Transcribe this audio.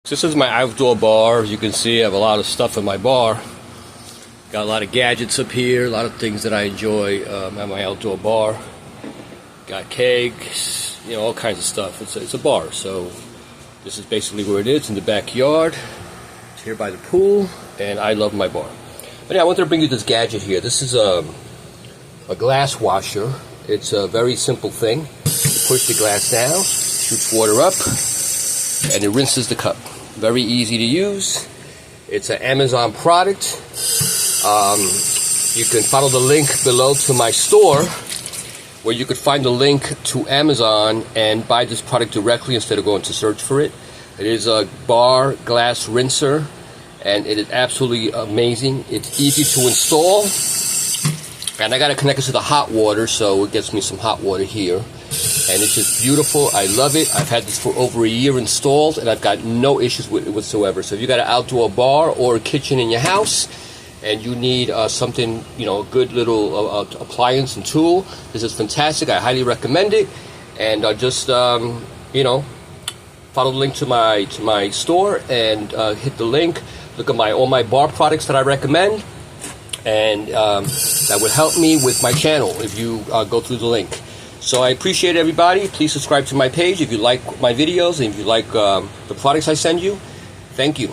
This is my outdoor bar. As you can see, I have a lot of stuff in my bar. Got a lot of gadgets up here, a lot of things that I enjoy at my outdoor bar. Got kegs, all kinds of stuff. It's a bar, so this is basically where it is, in the backyard. It's here by the pool, and I love my bar. But yeah, I wanted to bring you this gadget here. This is a glass washer. It's a very simple thing. You push the glass down, shoots water up, and it rinses the cup. Very easy to use. It's an Amazon product. You can follow the link below to my store, where you could find the link to Amazon and buy this product directly instead of going to search for it. It is a bar glass rinser, and it is absolutely amazing. It's easy to install, and I got to connect it to the hot water, so it gets me some hot water here. And it's just beautiful. I love it. I've had this for over a year installed, and I've got no issues with it whatsoever. So if you got an outdoor bar or a kitchen in your house, and you need something, a good little appliance and tool, this is fantastic. I highly recommend it. And just follow the link to my store and hit the link. Look at all my bar products that I recommend, and that would help me with my channel if you go through the link. So I appreciate everybody. Please subscribe to my page if you like my videos and if you like the products I send you. Thank you.